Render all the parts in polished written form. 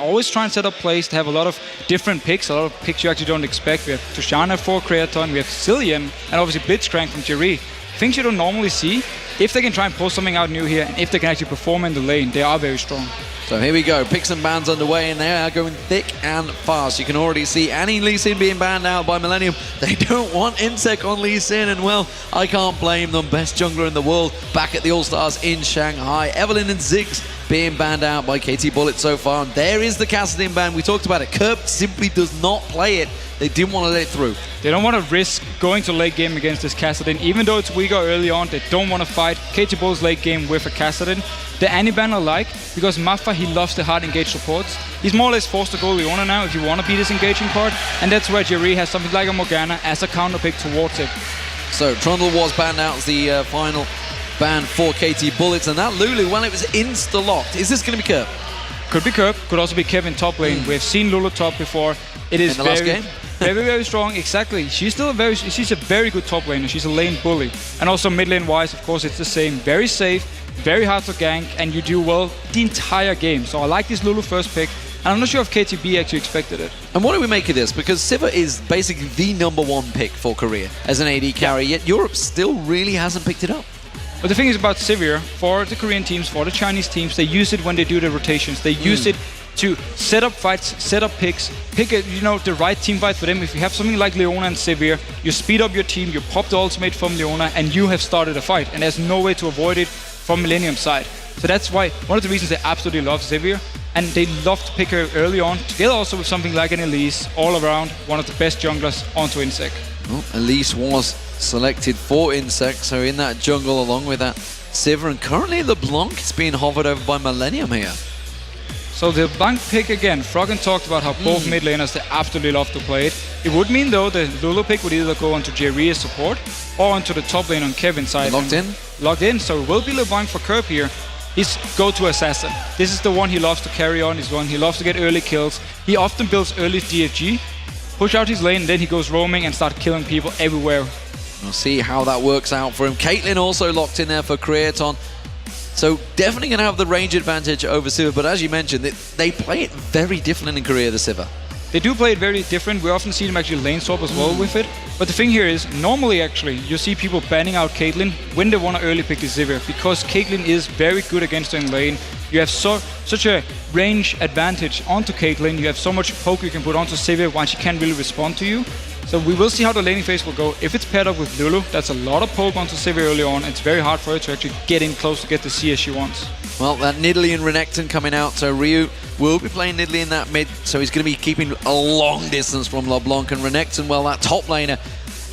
always try and set up plays to have a lot of different picks, a lot of picks you actually don't expect. We have Tushana for Creaton, we have Cillian, and obviously Blitzcrank from Jerry. Things you don't normally see. If they can try and pull something out new here, and if they can actually perform in the lane, they are very strong. So here we go, picks and bans underway, and they are going thick and fast. You can already see Annie Lee Sin being banned out by Millenium. They don't want Insect on Lee Sin, and well, I can't blame them. Best jungler in the world, back at the All-Stars in Shanghai. Evelyn and Ziggs being banned out by KT Bullet so far, and there is the Kassadin ban. We talked about it. Kerb simply does not play it. They didn't want to let it through. They don't want to risk going to late game against this Kassadin. Even though it's weaker early on, they don't want to fight KT Bull's late game with a Kassadin. The Annie-ban I like, because Maffa, he loves the hard engaged supports. He's more or less forced to go Leona now if you want to be this engaging part, and that's where Jerry has something like a Morgana as a counter pick towards it. So Trundle was banned out as the final ban for KT Bullets, and that Lulu, well, it was insta-locked. Is this going to be Kerb? Could be Kerb, could also be Kevin top lane. We've seen Lulu top before. It is in the last game? very strong, exactly. She's a very good top laner. She's a lane bully. And also mid lane wise, of course, it's the same. Very safe, very hard to gank, and you do well the entire game. So I like this Lulu first pick. And I'm not sure if KTB actually expected it. And what do we make of this? Because Sivir is basically the #1 pick for Korea as an AD carry, yet Europe still really hasn't picked it up. But the thing is about Sivir, for the Korean teams, for the Chinese teams, they use it when they do the rotations. They use it to set up fights, set up picks, pick the right team fight for them. If you have something like Leona and Sivir, you speed up your team, you pop the ultimate from Leona, and you have started a fight. And there's no way to avoid it from Millenium's side. So that's why one of the reasons they absolutely love Sivir. And they love to pick her early on, together also with something like an Elise, all around, one of the best junglers onto Insect. Well, Elise was selected for Insect, so in that jungle along with that Sivir, and currently LeBlanc is being hovered over by Millenium here. So the LeBlanc pick again, Froggen talked about how both mid laners, they absolutely love to play it. It would mean though the Lulu pick would either go onto Jerry as support, or onto the top lane on Kevin's side. Locked in? Locked in, so it will be LeBlanc for Kerb here. His go-to assassin. This is the one he loves to carry on, he loves to get early kills. He often builds early DFG, push out his lane, and then he goes roaming and start killing people everywhere. We'll see how that works out for him. Caitlyn also locked in there for Creaton. So definitely going to have the range advantage over Sivir, but as you mentioned, they play it very different in Korea, the Sivir. They do play it very different. We often see them actually lane swap as well with it. But the thing here is, normally actually, you see people banning out Caitlyn when they want to early pick the Sivir, because Caitlyn is very good against her in lane. You have such a range advantage onto Caitlyn. You have so much poke you can put onto Sivir while she can't really respond to you. So we will see how the laning phase will go. If it's paired up with Lulu, that's a lot of poke onto Sivir early on. It's very hard for her to actually get in close to get the CS she wants. Well, that Nidalee and Renekton coming out, so Ryu will be playing Nidalee in that mid, so he's going to be keeping a long distance from LeBlanc, and Renekton, well, that top laner,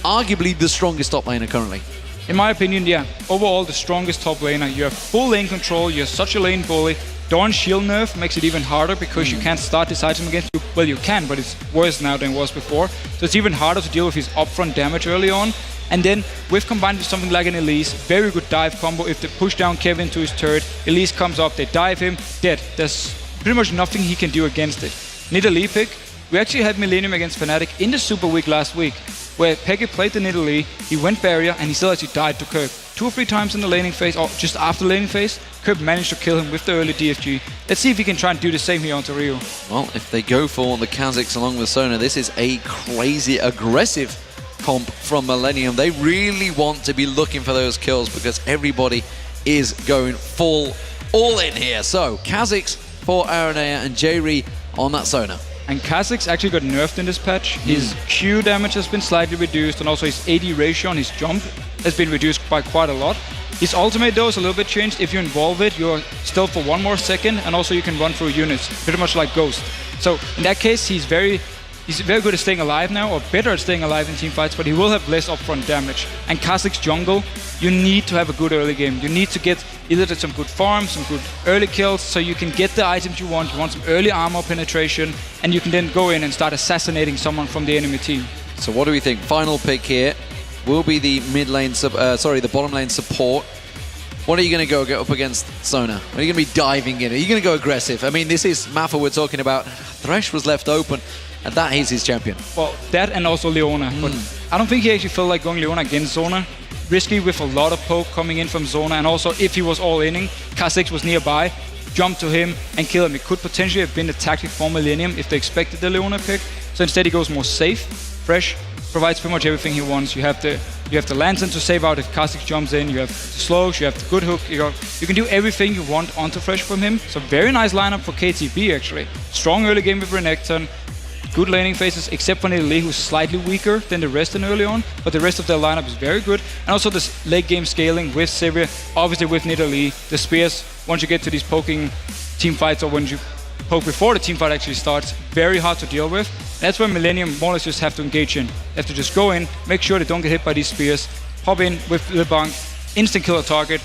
arguably the strongest top laner currently. In my opinion, yeah, overall the strongest top laner. You have full lane control, you're such a lane bully. Dawn's shield nerf makes it even harder because you can't start this item against you. Well, you can, but it's worse now than it was before. So it's even harder to deal with his upfront damage early on. And then, with combined with something like an Elise, very good dive combo. If they push down Kevin to his turret, Elise comes up, they dive him, dead. There's pretty much nothing he can do against it. Nidalee pick. We actually had Millenium against Fnatic in the Super Week last week, where Peggy played the Nidalee, he went barrier, and he still actually died to Kerb. 2 or 3 times in the laning phase, or just after the laning phase, Kerb managed to kill him with the early DFG. Let's see if he can try and do the same here onto Ryu. Well, if they go for the Kazakhs along with Sona, this is a crazy aggressive comp from Millenium. They really want to be looking for those kills because everybody is going all in here. So, Kazakhs for Aranea and J-Re on that Sona. And Kazakhs actually got nerfed in this patch. His Q damage has been slightly reduced, and also his AD ratio on his jump has been reduced by quite a lot. His ultimate though is a little bit changed. If you involve it, you're still for 1 more second, and also you can run through units, pretty much like Ghost. So in that case, he's very good at staying alive now, or better at staying alive in team fights, but he will have less upfront damage. And Kazakh's jungle, you need to have a good early game. You need to get either some good farms, some good early kills, so you can get the items you want. You want some early armor penetration, and you can then go in and start assassinating someone from the enemy team. So what do we think? Final pick here will be the the bottom lane support. What are you going to go up against Sona? Are you going to be diving in? Are you going to go aggressive? I mean, this is Maffa we're talking about. Thresh was left open, and that is his champion. Well, that and also Leona. But I don't think he actually felt like going Leona against Zona. Risky with a lot of poke coming in from Zona, and also if he was all-inning, Kha'Zix was nearby. jump to him and kill him. It could potentially have been the tactic for Millenium if they expected the Leona pick. So instead he goes more safe, fresh, provides pretty much everything he wants. You have the Lantern to save out if Kha'Zix jumps in, you have the slows, you have the good hook, you can do everything you want onto Fresh from him. So very nice lineup for KTB actually. Strong early game with Renekton, good laning phases except for Nidalee, who's slightly weaker than the rest in early on, but the rest of their lineup is very good. And also this late game scaling with Sivir, obviously with Nidalee, the spears, once you get to these poking team fights or when you poke before the team fight actually starts, very hard to deal with. That's where Millenium more or less just have to engage in. They have to just go in, make sure they don't get hit by these spears, pop in with the bank, instant kill a target.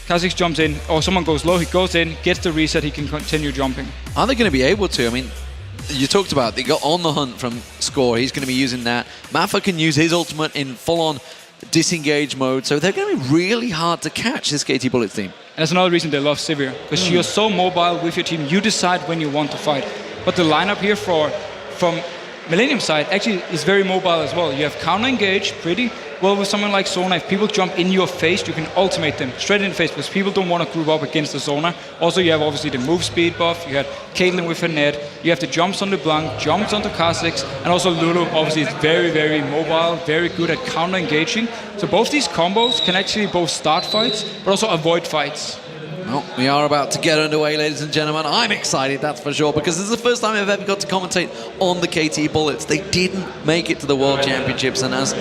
Kha'Zix jumps in, or someone goes low, he goes in, gets the reset, he can continue jumping. Are they going to be able to? I mean, you talked about they got on the hunt from score. He's going to be using that. Maffa can use his ultimate in full-on disengage mode, so they're going to be really hard to catch, this KT Bullets team. And that's another reason they love Sivir, because you're so mobile with your team, you decide when you want to fight. But the lineup here from Millenium side actually is very mobile as well. You have counter engage pretty well with someone like Zona. If people jump in your face, you can ultimate them straight in the face because people don't want to group up against the Zona. Also, you have obviously the move speed buff. You had Caitlyn with her net. You have the jumps on the Blanc, jumps onto Kha'Zix, and also Lulu obviously is very, very mobile, very good at counter engaging. So both these combos can actually both start fights, but also avoid fights. Well, we are about to get underway, ladies and gentlemen. I'm excited, that's for sure, because this is the first time I've ever got to commentate on the KT Bullets. They didn't make it to the World Championships, and as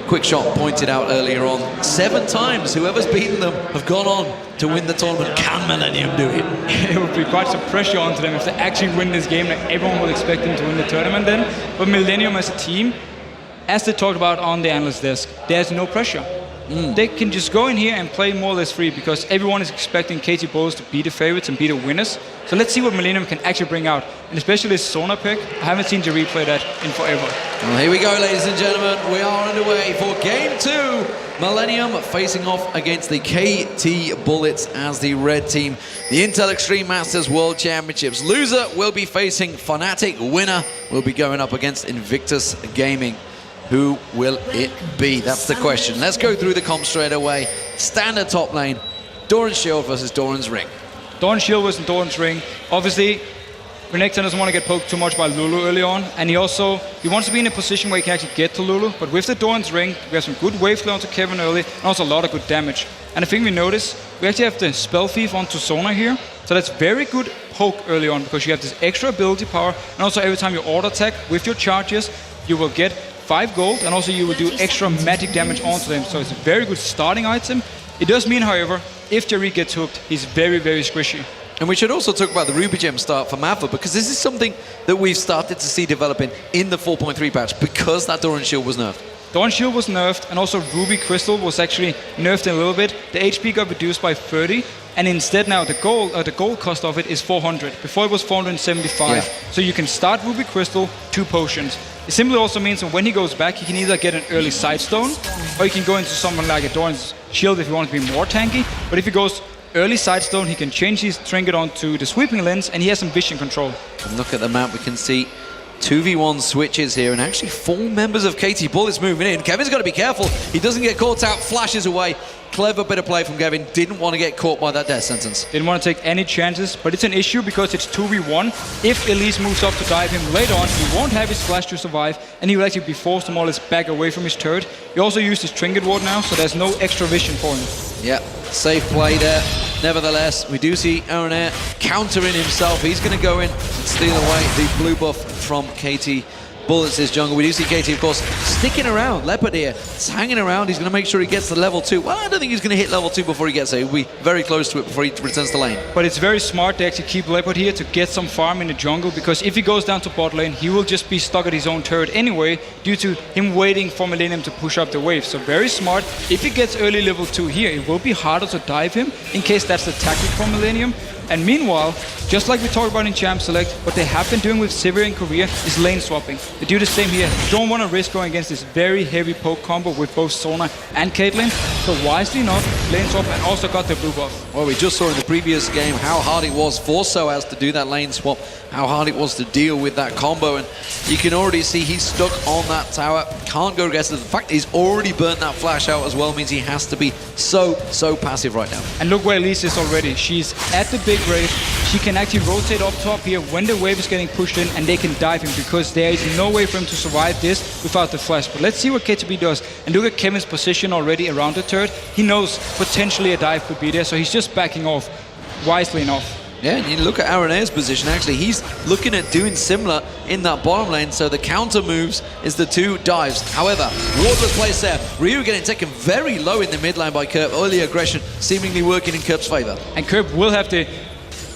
Quickshot pointed out earlier on, 7 times whoever's beaten them have gone on to win the tournament. Can Millenium do it? It would be quite some pressure onto them if they actually win this game. Like everyone will expect them to win the tournament then. But Millenium as a team, as they talked about on the analyst desk, there's no pressure. They can just go in here and play more or less free because everyone is expecting KT Bullets to be the favorites and be the winners. So let's see what Millenium can actually bring out. And especially this Zona pick, I haven't seen Jerry play that in forever. Well, here we go, ladies and gentlemen. We are underway for Game 2. Millenium facing off against the KT Bullets as the red team. The Intel Extreme Masters World Championships. Loser will be facing Fnatic. Winner will be going up against Invictus Gaming. Who will it be? That's the question. Let's go through the comp straight away. Standard top lane, Doran's Shield versus Doran's Ring. Doran's Shield versus Doran's Ring. Obviously, Renekton doesn't want to get poked too much by Lulu early on, and he wants to be in a position where he can actually get to Lulu, but with the Doran's Ring, we have some good wave clear onto Kevin early, and also a lot of good damage. And the thing we notice, we actually have the Spell Thief onto Zona here, so that's very good poke early on, because you have this extra ability power, and also every time you auto attack with your charges, you will get 5 gold, and also you will do extra magic damage onto them, so it's a very good starting item. It does mean, however, if Jerry gets hooked, he's very, very squishy. And we should also talk about the Ruby Gem start for Maffa, because this is something that we've started to see developing in the 4.3 patch, because that Doran Shield was nerfed. Doran Shield was nerfed, and also Ruby Crystal was actually nerfed a little bit. The HP got reduced by 30, and instead now the gold cost of it is 400. Before it was 475. Yeah. So you can start Ruby Crystal, 2 potions. It simply also means that when he goes back, he can either get an early Sidestone, or he can go into someone like a Doran's Shield if he wants to be more tanky. But if he goes early Sidestone, he can change his trinket onto the Sweeping Lens, and he has some vision control. And look at the map, we can see 2v1 switches here, and actually 4 members of KT Bullets moving in. Kevin's got to be careful, he doesn't get caught out, flashes away. Clever bit of play from Kevin, didn't want to get caught by that death sentence. Didn't want to take any chances, but it's an issue because it's 2v1. If Elise moves up to dive him later on, he won't have his flash to survive, and he will actually be forced to more or less back away from his turret. He also used his trinket ward now, so there's no extra vision for him. Yeah, safe play there. Nevertheless, we do see Aaron countering himself. He's going to go in and steal away the blue buff from KT Bullets' jungle. We do see KT, of course, sticking around. Leopard here, it's hanging around. He's going to make sure he gets to level 2. Well, I don't think he's going to hit level 2 before he gets there. He'll be very close to it before he returns to lane. But it's very smart to actually keep Leopard here to get some farm in the jungle, because if he goes down to bot lane, he will just be stuck at his own turret anyway, due to him waiting for Millenium to push up the wave. So very smart. If he gets early level 2 here, it will be harder to dive him, in case that's the tactic for Millenium. And meanwhile, just like we talked about in Champ Select, what they have been doing with Sivir in Korea is lane swapping. They do the same here. You don't want to risk going against this very heavy poke combo with both Sona and Caitlyn. So wisely enough, lane swap and also got their blue buff. Well, we just saw in the previous game how hard it was for Soaz to do that lane swap, how hard it was to deal with that combo, and you can already see he's stuck on that tower, can't go aggressive. The fact that he's already burnt that flash out as well means he has to be so passive right now. And look where Elise is already. She's at the big wave. She can actually rotate up top here when the wave is getting pushed in, and they can dive him because there is no way for him to survive this without the flash. But let's see what KTB does. And look at Kevin's position already around the turret. He knows potentially a dive could be there, so he's just backing off wisely enough. Yeah, and you look at Arenea's position, actually, he's looking at doing similar in that bottom lane, so the counter moves is the 2 dives. However, wardless place there. Ryu getting taken very low in the mid lane by Kerp. Early aggression seemingly working in Kerp's favor. And Kerp will have the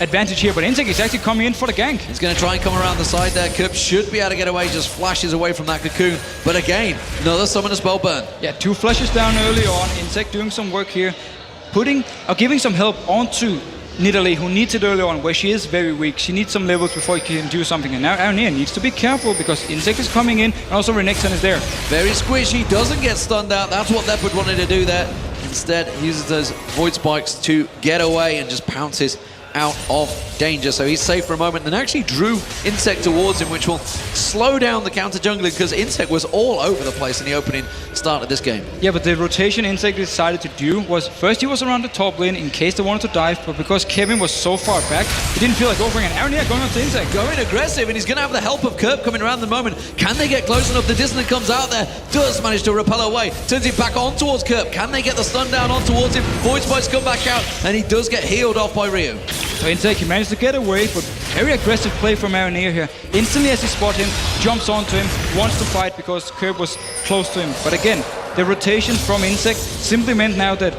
advantage here, but Insec is actually coming in for the gank. He's going to try and come around the side there. Kerp should be able to get away, just flashes away from that cocoon. But again, another summoner spell burn. Yeah, 2 flashes down early on. Insec doing some work here, giving some help onto Nidalee, who needs it early on, where she is very weak. She needs some levels before she can do something. And now Aranea needs to be careful because Insec is coming in, and also Renekton is there. Very squishy, doesn't get stunned out. That's what Leopard wanted to do there. Instead, he uses those Void Spikes to get away and just pounces out of danger. So he's safe for a moment, and actually drew Insec towards him, which will slow down the counter jungling because Insec was all over the place in the opening start of this game. Yeah, but the rotation Insec decided to do was, first he was around the top lane in case they wanted to dive, but because Kevin was so far back, he didn't feel like offering an Aranea going on to Insec. Going aggressive, and he's going to have the help of Kerp coming around the moment. Can they get close enough? The dissonant comes out there, does manage to repel away, turns it back on towards Kerp. Can they get the stun down on towards him? Void Spikes come back out, and he does get healed off by Ryu. So Insec, he managed to get away, but very aggressive play from Aranea here. Instantly as he spots him, jumps onto him, wants to fight because Kerp was close to him. But again, the rotation from Insec simply meant now that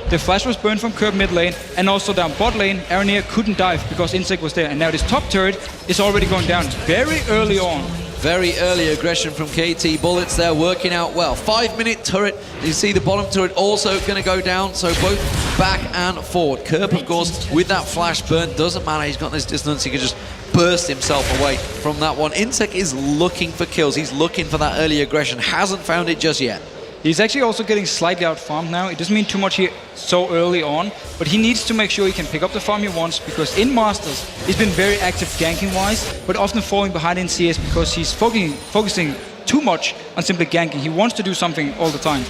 the flash was burned from Kerp mid lane, and also down bot lane, Aranea couldn't dive because Insec was there. And now this top turret is already going down very early on. Very early aggression from KT Bullets there, working out well. 5-minute turret. You see the bottom turret also going to go down, so both back and forward. Kerp, of course, with that flash burn, doesn't matter. He's got this distance. He can just burst himself away from that one. Insec is looking for kills. He's looking for that early aggression. Hasn't found it just yet. He's actually also getting slightly out-farmed now. It doesn't mean too much here so early on, but he needs to make sure he can pick up the farm he wants, because in Masters, he's been very active ganking-wise, but often falling behind in CS because he's focusing too much on simply ganking. He wants to do something all the time.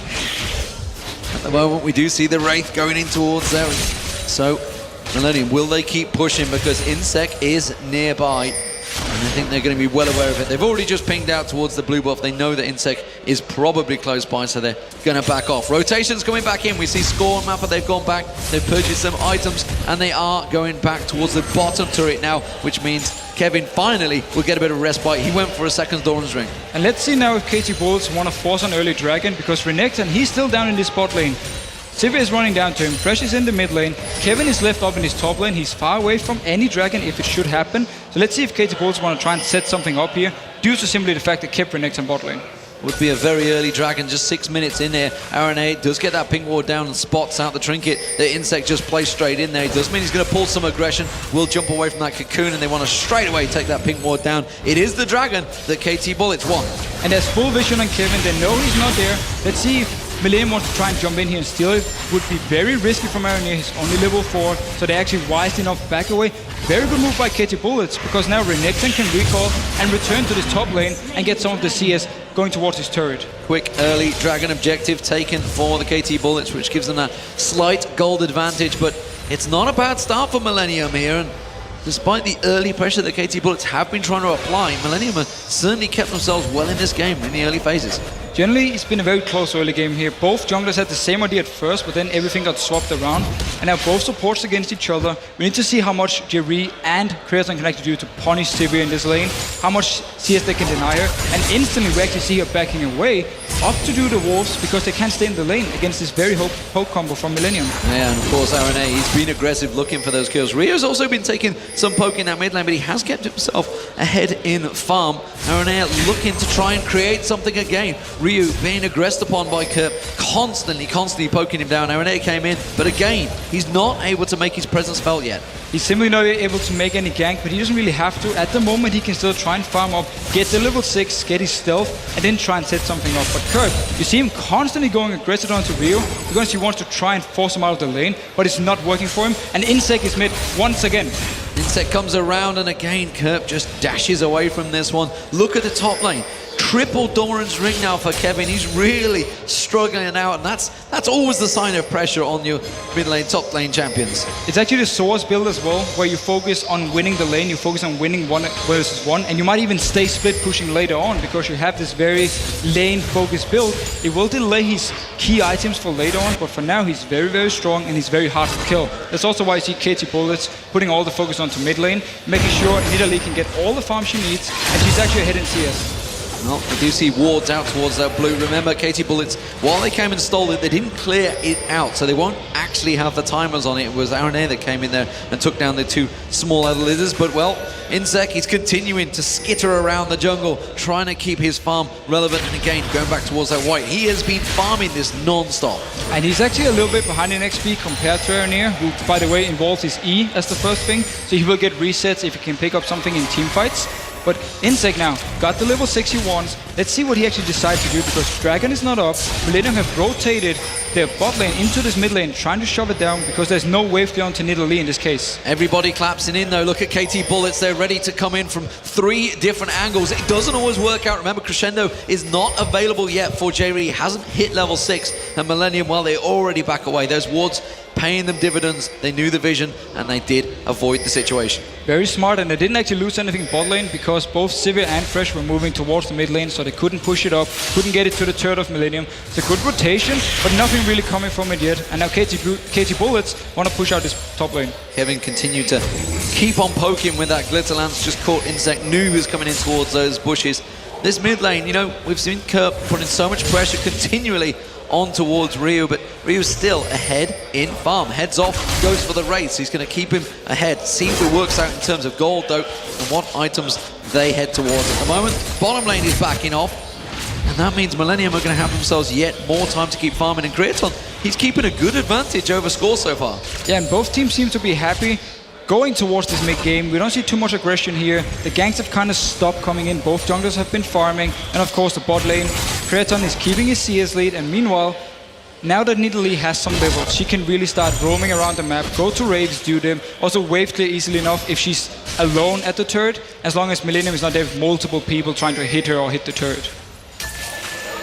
At the moment, we do see the Wraith going in towards there. So, Millenium, will they keep pushing? Because Insec is nearby. And I think they're going to be well aware of it. They've already just pinged out towards the blue buff. They know that Insec is probably close by, so they're going to back off. Rotation's coming back in. We see Score and Mappa, they've gone back. They've purchased some items, and they are going back towards the bottom turret now, which means Kevin finally will get a bit of respite. He went for a second Doran's Ring. And let's see now if KT Bullets want to force an early Dragon, because Renekton, he's still down in this bot lane. Sivir is running down to him, Fresh is in the mid lane, Kevin is left up in his top lane, he's far away from any dragon if it should happen. So let's see if KT Bullets want to try and set something up here, due to simply the fact that kept Renekton bot lane. Would be a very early dragon, just 6 minutes in there. Aranea does get that pink ward down and spots out the trinket. The Insec just plays straight in there. It does mean he's going to pull some aggression, will jump away from that cocoon, and they want to straight away take that pink ward down. It is the dragon that KT Bullets want. And there's full vision on Kevin, they know he's not there. Let's see if Millenium wants to try and jump in here and steal it. Would be very risky from Aranea, he's only level 4, so they actually wise enough back away. Very good move by KT Bullets, because now Renekton can recall and return to this top lane and get some of the CS going towards his turret. Quick early dragon objective taken for the KT Bullets, which gives them that slight gold advantage, but it's not a bad start for Millenium here. And despite the early pressure that KT Bullets have been trying to apply, Millenium have certainly kept themselves well in this game in the early phases. Generally, it's been a very close early game here. Both junglers had the same idea at first, but then everything got swapped around. And now both supports against each other. We need to see how much Jerry and Kreaton can actually do to punish Sivir in this lane, how much CS they can deny her. And instantly we actually see her backing away. up to do the wolves because they can't stay in the lane against this very poke combo from Millenium. Yeah, and of course, RNA, he's been aggressive looking for those kills. Rio's also been taking some poke in that mid lane, but he has kept himself ahead in farm. RNA looking to try and create something again. Ryu being aggressed upon by Kurt, constantly poking him down. RNA came in, but again, he's not able to make his presence felt yet. He's simply not able to make any gank, but he doesn't really have to. At the moment, he can still try and farm up, get the level 6, get his stealth, and then try and set something up. But Kurt, you see him constantly going aggressive onto Rio because he wants to try and force him out of the lane, but it's not working for him. And Insect is mid once again. Insect comes around, and again, Kerp just dashes away from this one. Look at the top lane. Triple Doran's ring now for Kevin. He's really struggling out, and that's always the sign of pressure on your mid lane, top lane champions. It's actually the Source build as well, where you focus on winning the lane, you focus on winning 1 versus 1, and you might even stay split pushing later on because you have this very lane-focused build. It will delay his key items for later on, but for now he's very, very strong and he's very hard to kill. That's also why you see KT Bullets putting all the focus onto mid lane, making sure Nidalee can get all the farm she needs, and she's actually ahead in CS. Well, we do see wards out towards that blue. Remember, KT Bullets, while they came and stole it, they didn't clear it out, so they won't actually have the timers on it. It was RNA that came in there and took down the 2 small other lizards. But, well, Insect, he's continuing to skitter around the jungle, trying to keep his farm relevant. And again, going back towards that white, he has been farming this non-stop. And he's actually a little bit behind in XP compared to Aranir, who, by the way, involves his E as the first thing. So he will get resets if he can pick up something in team fights. But Insect now got the level 6 he wants. Let's see what he actually decides to do because Dragon is not up. Millenium have rotated their bot lane into this mid lane, trying to shove it down because there's no wave clear onto Nidalee in this case. Everybody collapsing in though. Look at KT Bullets. They're ready to come in from 3 different angles. It doesn't always work out. Remember, Crescendo is not available yet for J-Re. He hasn't hit level 6. And Millenium, well, they already back away. Those wards paying them dividends. They knew the vision and they did avoid the situation. Very smart, and they didn't actually lose anything bot lane because both Sivir and Fresh were moving towards the mid lane, so they couldn't push it up, couldn't get it to the turret of Millenium. It's a good rotation, but nothing really coming from it yet. And now KT Bullets want to push out this top lane. Kevin continued to keep on poking with that glitter lance, just caught Insect, knew he was coming in towards those bushes. This mid lane, you know, we've seen Kerp putting so much pressure continually on towards Ryu, but Ryu's still ahead in farm. Heads off, goes for the race. He's going to keep him ahead. See if it works out in terms of gold, though, and what items they head towards. At the moment, bottom lane is backing off, and that means Millenium are going to have themselves yet more time to keep farming. And Creaton, he's keeping a good advantage over Score so far. Yeah, and both teams seem to be happy going towards this mid-game. We don't see too much aggression here. The ganks have kind of stopped coming in. Both junglers have been farming. And of course the bot lane, Creaton is keeping his CS lead. And meanwhile, now that Nidalee has some levels, she can really start roaming around the map, go to raves, do them. Also wave clear easily enough if she's alone at the turret, as long as Millenium is not there with multiple people trying to hit her or hit the turret.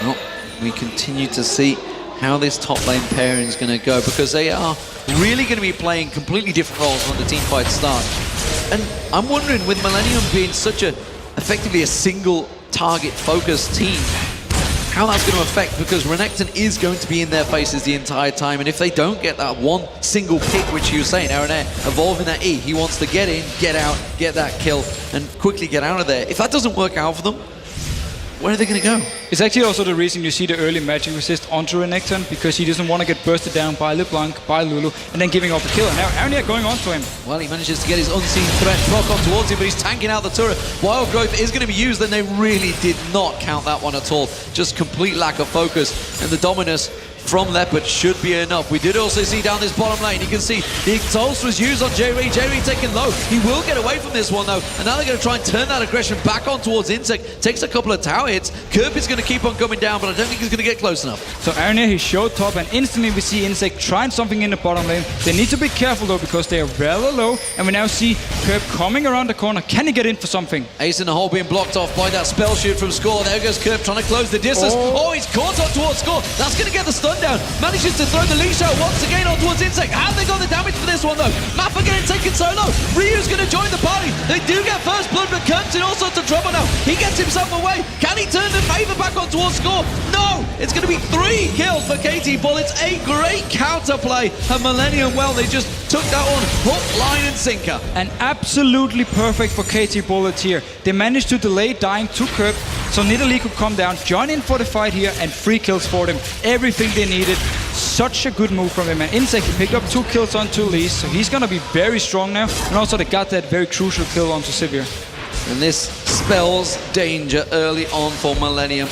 Well, we continue to see how this top lane pairing is going to go, because they are really going to be playing completely different roles when the team fights start. And I'm wondering, with Millenium being such effectively a single target focused team, how that's going to affect, because Renekton is going to be in their faces the entire time, and if they don't get that one single pick, which you were saying, Aranea, evolving that E, he wants to get in, get out, get that kill, and quickly get out of there. If that doesn't work out for them, where are they going to go? It's actually also the reason you see the early magic resist onto Renekton, because he doesn't want to get bursted down by LeBlanc, by Lulu, and then giving up a kill. And now Aranea going on to him. Well, he manages to get his unseen threat proc on towards him, but he's tanking out the turret. Wild Growth is going to be used, and they really did not count that one at all. Just complete lack of focus. And the Dominus from Leopard should be enough. We did also see down this bottom lane, you can see the Exhaust was used on J-Re. J-Re taken low. He will get away from this one though, and now they're going to try and turn that aggression back on towards Insect. Takes a couple of tower hits. Kerp is going to keep on coming down, but I don't think he's going to get close enough. So Aranea, he showed top, and instantly we see Insect trying something in the bottom lane. They need to be careful though, because they are rather low, and we now see Kerp coming around the corner. Can he get in for something? Ace in the hole being blocked off by that spell shoot from Score. There goes Kerp trying to close the distance. Oh, he's caught on towards Score. That's going to get the stun down. Manages to throw the leash out once again on towards Insect. Have they got the damage for this one though? Mappa getting taken solo. Ryu's going to join the party. They do get first blood, but Kerp's in all sorts of trouble now. He gets himself away. Can he turn the favor back on towards Score? No! It's going to be 3 kills for KT Bullets. A great counterplay. And Millenium, well, they just took that one hook, line and sinker. And absolutely perfect for KT Bullets here. They managed to delay dying to Kerp, So Nidalee could come down, join in for the fight here, and 3 kills for them. Everything they needed. Such a good move from him. And Insect, he picked up 2 kills onto Lee, so he's gonna be very strong now. And also they got that very crucial kill onto Sivir. And this spells danger early on for Millenium.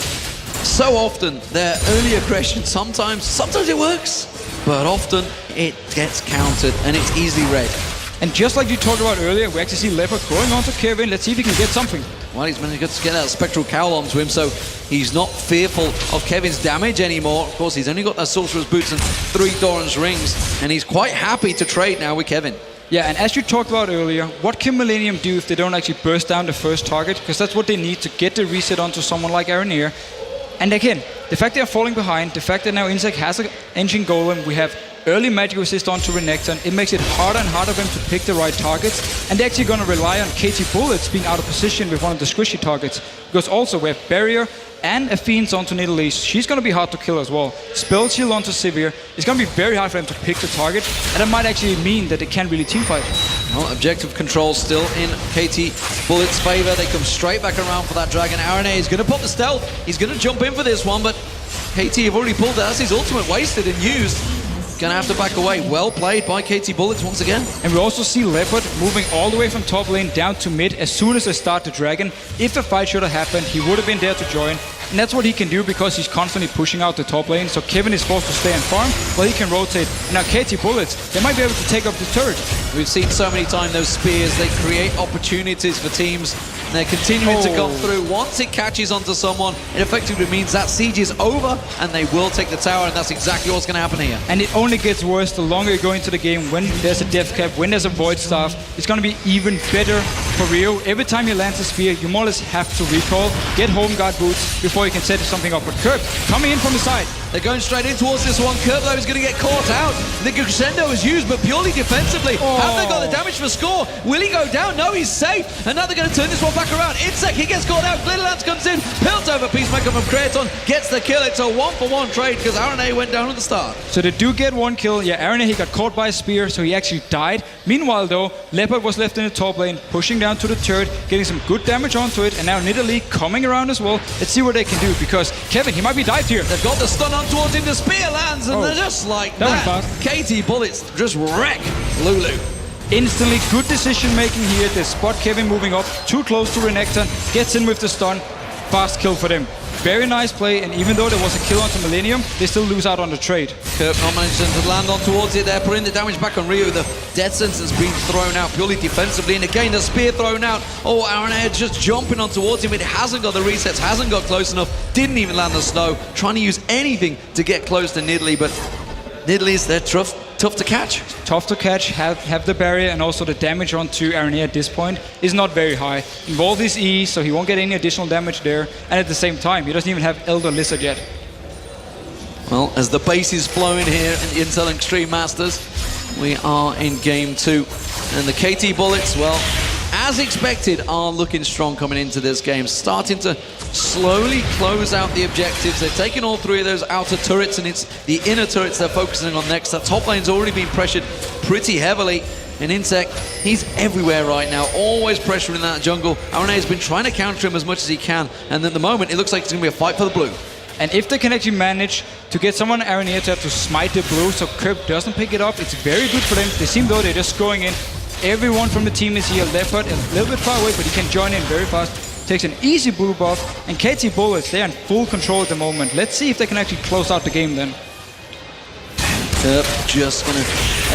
So often, their early aggression, sometimes it works, but often it gets countered and it's easily read. And just like you talked about earlier, we actually see Leopard going onto Kevin. Let's see if he can get something. Well, he's managed to get that Spectral Cowl onto him, so he's not fearful of Kevin's damage anymore. Of course, he's only got that Sorcerer's Boots and 3 Doran's Rings, and he's quite happy to trade now with Kevin. Yeah, and as you talked about earlier, what can Millenium do if they don't actually burst down the first target? Because that's what they need to get the reset onto someone like Aranir. And again, the fact they are falling behind, the fact that now Insect has an Engine Golem, we have early magic resist onto Renekton, it makes it harder and harder for them to pick the right targets. And they're actually going to rely on KT Bullets being out of position with one of the squishy targets. Because also we have Barrier and a Fiends onto Nidalee. She's going to be hard to kill as well. Spell Shield onto Sivir. It's going to be very hard for them to pick the target. And that might actually mean that they can't really teamfight. Well, objective control still in KT Bullet's favor. They come straight back around for that Dragon. Aranir is going to put the stealth. He's going to jump in for this one, but KT have already pulled that. That's his ultimate wasted and used. Gonna have to back away. Well played by KT Bullets once again. And we also see Leopard moving all the way from top lane down to mid as soon as they start the Dragon. If the fight should have happened, he would have been there to join. And that's what he can do because he's constantly pushing out the top lane. So Kevin is forced to stay and farm while he can rotate. And now KT Bullets, they might be able to take up the turret. We've seen so many times those spears, they create opportunities for teams. And they're continuing to come through. Once it catches onto someone, it effectively means that siege is over and they will take the tower, and that's exactly what's going to happen here. And it only gets worse the longer you go into the game. When there's a death cap, when there's a void staff, it's going to be even better for Rio. Every time you land a spear, you more or less have to recall, get home guard boots before you can set something up. But Kerb coming in from the side. They're going straight in towards this one. Kerb, though, is going to get caught out. The crescendo is used, but purely defensively. Have they got the damage for score? Will he go down? No, he's safe. And now they're going to turn this one back around. Insect, he gets caught out. Glitterlance comes in. Pilt over Peacemaker from Kraton. Gets the kill. It's a 1-for-1 trade because Aranir went down at the start. So they do get 1 kill. Yeah, Aranir, he got caught by a spear, so he actually died. Meanwhile, though, Leopard was left in the top lane, pushing down to the turret, getting some good damage onto it. And now Nidalee coming around as well. Let's see what they can do because Kevin, he might be dived here. They've got the stun on towards him. The spear lands, and they're just like that. KT Bullets just wreck Lulu. Instantly good decision making here. They spot Kevin moving up too close to Renekton, gets in with the stun. Fast kill for them. Very nice play, and even though there was a kill onto Millenium, they still lose out on the trade. Kirk not managing to land on towards it there, putting the damage back on Ryu. The death sentence being thrown out purely defensively, and again the spear thrown out. Oh, Aranir just jumping on towards him. It hasn't got the resets, hasn't got close enough, didn't even land the snow. Trying to use anything to get close to Nidalee, but Nidalee's they're tough to catch. Tough to catch, have the barrier, and also the damage onto Aranir at this point is not very high. Involved is E, so he won't get any additional damage there, and at the same time, he doesn't even have Elder Lizard yet. Well, as the base is flowing here in the Intel Extreme Masters, we are in game 2. And the KT Bullets, well, as expected, are looking strong coming into this game. Starting to slowly close out the objectives. They're taking all 3 of those outer turrets, and it's the inner turrets they're focusing on next. That top lane's already been pressured pretty heavily. And Insect, he's everywhere right now, always pressuring that jungle. Aranir's been trying to counter him as much as he can. And at the moment, it looks like it's going to be a fight for the blue. And if they can actually manage to get someone Aranir to have to smite the blue so Kerb doesn't pick it up, it's very good for them. They seem though they're just going in. Everyone from the team is here. Leopard a little bit far away, but he can join in very fast. Takes an easy blue buff. And KT Bullets, they're in full control at the moment. Let's see if they can actually close out the game then. Just gonna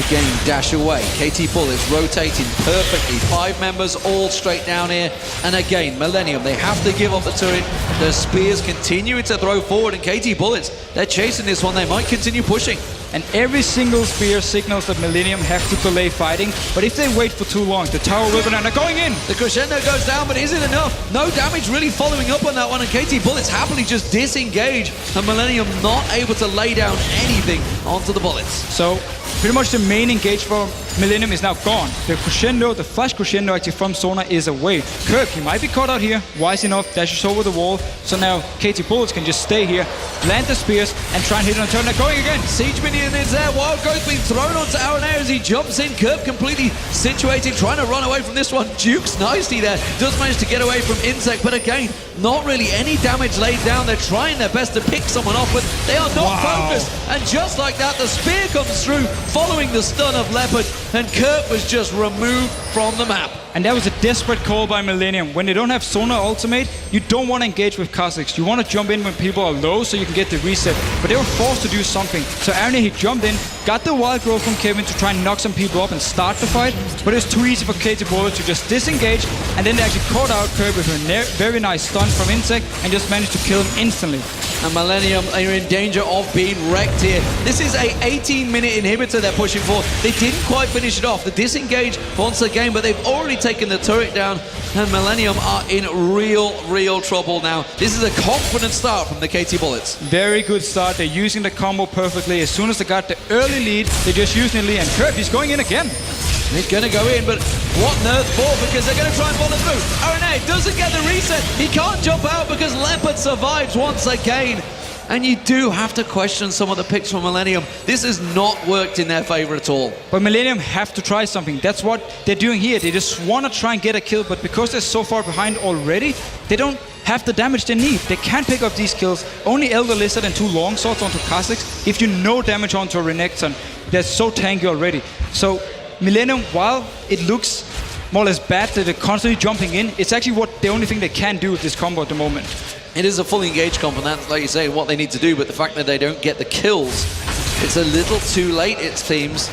again dash away. KT Bullets rotating perfectly. 5 members all straight down here. And again, Millenium, they have to give up the turret. The spears continuing to throw forward, and KT Bullets, they're chasing this one. They might continue pushing. And every single spear signals that Millenium have to delay fighting. But if they wait for too long, the tower will go down. They're going in! The crescendo goes down, but is it enough? No damage really following up on that one, and KT Bullets happily just disengage, and Millenium not able to lay down anything onto the Bullets. So, pretty much the main engage Millenium is now gone. The crescendo, the flash crescendo actually from Sona is away. Kirk, he might be caught out here. Wise enough, dashes over the wall. So now KT Bullets can just stay here, land the spears, and try and hit on turn. They're going again. Siege Minion is there. Wild Growth being thrown onto Aranea as he jumps in. Kirk completely situated, trying to run away from this one. Jukes nicely there. Does manage to get away from Insect, but again, not really any damage laid down. They're trying their best to pick someone off, but they are not focused. And just like that, the spear comes through, following the stun of Leopard, and Kirk was just removed from the map. And that was a desperate call by Millenium. When they don't have Sona ultimate, you don't want to engage with Kha'Zix. You want to jump in when people are low so you can get the reset. But they were forced to do something. So Aranea, he jumped in, got the wild growth from Kevin to try and knock some people up and start the fight. But it was too easy for KT Bullet to just disengage. And then they actually caught out Kirk with a very nice stun from Insect and just managed to kill him instantly. And Millenium are in danger of being wrecked here. This is a 18-minute inhibitor they're pushing for. They didn't quite finish it off. The disengage once again, but they've already taken the turret down, and Millenium are in real trouble now. This is a confident start from the KT Bullets. Very good start. They're using the combo perfectly. As soon as they got the early lead, they're just using the lead. And Kirk, he's going in again. He's going to go in, but what on earth for? Because they're going to try and follow through. Aranea doesn't get the reset. He can't jump out because Leopard survives once again. And you do have to question some of the picks from Millenium. This has not worked in their favor at all. But Millenium have to try something. That's what they're doing here. They just want to try and get a kill, but because they're so far behind already, they don't have the damage they need. They can't pick up these kills. Only Elder Lizard and 2 long swords onto Kha'Zix. If you know damage onto a Renekton, they're so tanky already. So Millenium, while it looks more or less bad that they're constantly jumping in, it's actually the only thing they can do with this combo at the moment. It is a fully engaged comp, and that's, like you say, what they need to do, but the fact that they don't get the kills, it's a little too late, it seems,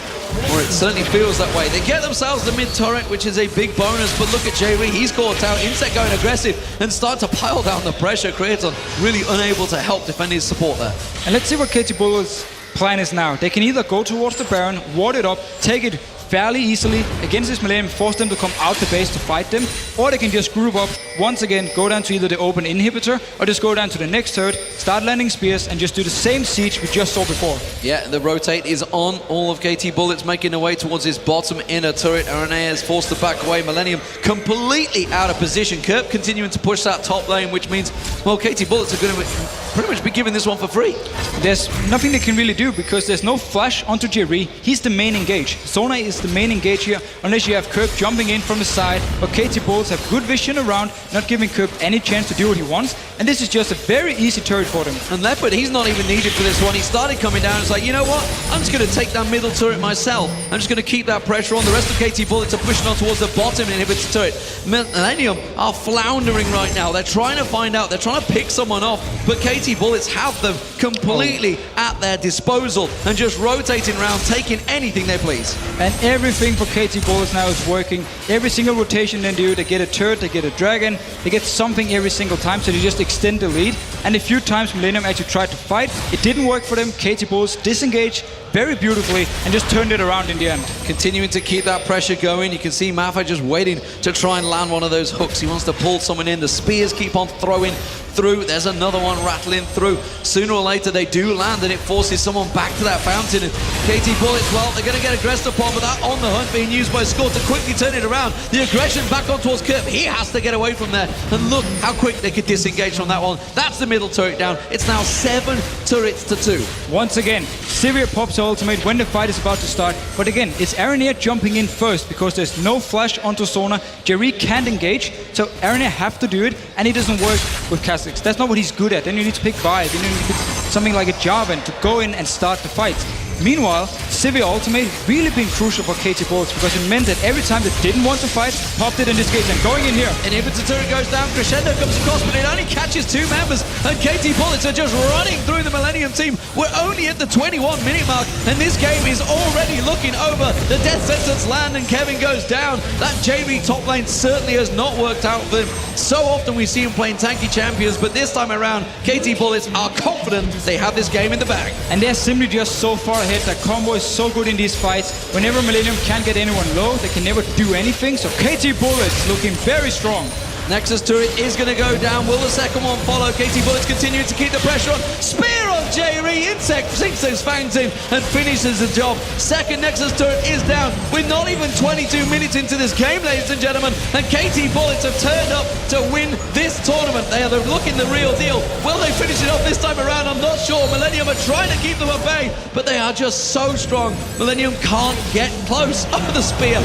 or it certainly feels that way. They get themselves the mid-turret, which is a big bonus, but look at J-Ree, he's caught out. Insect going aggressive and start to pile down the pressure. Creator really unable to help defend his support there. And let's see what KT Bullet's plan is now. They can either go towards the Baron, ward it up, take it fairly easily against this Millenium, force them to come out the base to fight them, or they can just group up once again, go down to either the open inhibitor or just go down to the next turret, start landing spears, and just do the same siege we just saw before. Yeah, the rotate is on. All of KT Bullets making their way towards his bottom inner turret. Aranea is forced to back away. Millenium completely out of position. Kirk continuing to push that top lane, which means, well, KT Bullets are going to pretty much be giving this one for free. There's nothing they can really do because there's no flash onto J-Ree. He's the main engage. Sona is the main engage here, unless you have Kirk jumping in from the side, but KT Bullets have good vision around, not giving Kirk any chance to do what he wants, and this is just a very easy turret for them. And Leopard, he's not even needed for this one. He started coming down and it's like, you know what? I'm just going to take that middle turret myself. I'm just going to keep that pressure on. The rest of KT Bullets are pushing on towards the bottom inhibitor turret. Millenium are floundering right now. They're trying to find out. They're trying to pick someone off, but KT Bullets have them completely at their disposal and just rotating around, taking anything they please. And everything for KT Bullets now is working. Every single rotation they do, they get a turret, they get a dragon, they get something every single time, so they just extend the lead. And a few times Millenium actually tried to fight. It didn't work for them. KT Bullets disengaged very beautifully and just turned it around in the end. Continuing to keep that pressure going. You can see Mafa just waiting to try and land one of those hooks. He wants to pull someone in. The spears keep on throwing through. There's another one rattling through. Sooner or later they do land and it forces someone back to that fountain. And KT Bullets, well, they're going to get aggressed upon, but that on the hunt being used by Score to quickly turn it around. The aggression back on towards Kirk. He has to get away from there. And look how quick they could disengage from that one. That's the middle turret down. It's now 7 turrets to 2. Once again, Sivir pops her ultimate when the fight is about to start. But again, it's Aranea jumping in first because there's no flash onto Sona. J-Ree can't engage, so Aranea have to do it, and it doesn't work with Kha'Zix. That's not what he's good at. Then you need to pick Vi, then you need to pick something like a Jarvan to go in and start the fight. Meanwhile, Sivir ultimate really been crucial for KT Bullets because it meant that every time they didn't want to fight, popped it in this case and going in here. Inhibitor turret goes down, Crescendo comes across, but it only catches 2 members, and KT Bullets are just running through the Millenium team. We're only at the 21-minute mark, and this game is already looking over. The death sentence land, and Kevin goes down. That J-Ree top lane certainly has not worked out for him. So often we see him playing tanky champions, but this time around, KT Bullets are confident they have this game in the bag. And they're simply just so far ahead. That combo is so good in these fights. Whenever Millenium can't get anyone low, they can never do anything. So KT Bullets looking very strong. Nexus turret is going to go down. Will the second one follow? KT Bullets continue to keep the pressure on. Spear on J-Re, Insect sinks those fangs in and finishes the job. Second Nexus turret is down. We're not even 22 minutes into this game, ladies and gentlemen, and KT Bullets have turned up to win this tournament. They are looking the real deal. Will they finish it off this time around? I'm not sure. Millenium are trying to keep them at bay, but they are just so strong. Millenium can't get close. Oh, the spear.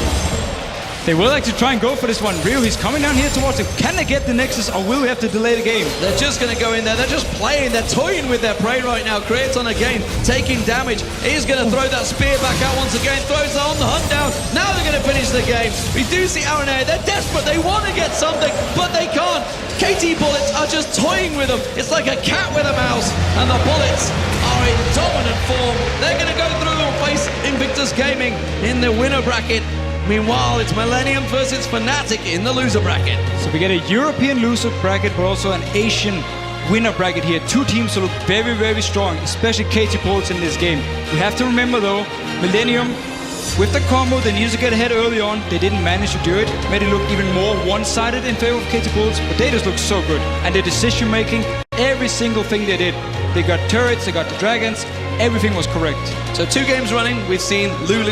They will like to try and go for this one. Rio, he's coming down here towards him. Can they get the Nexus, or will we have to delay the game? They're just going to go in there. They're just playing. They're toying with their prey right now. Creaton again taking damage. He's going to throw that spear back out once again. Throws it on the hunt down. Now they're going to finish the game. We do see Aaron A. They're desperate. They want to get something, but they can't. KT Bullets are just toying with them. It's like a cat with a mouse, and the Bullets are in dominant form. They're going to go through and face Invictus Gaming in the winner bracket. Meanwhile, it's Millenium versus Fnatic in the loser bracket. So we get a European loser bracket, but also an Asian winner bracket here. Two teams who look very, very strong, especially KT Bullets in this game. We have to remember though, Millenium, with the combo, they needed to get ahead early on. They didn't manage to do it. Made it look even more one-sided in favor of KT Bullets, but they just look so good. And their decision making, every single thing they did. They got turrets, they got the dragons, everything was correct. So 2 games running, we've seen Lulu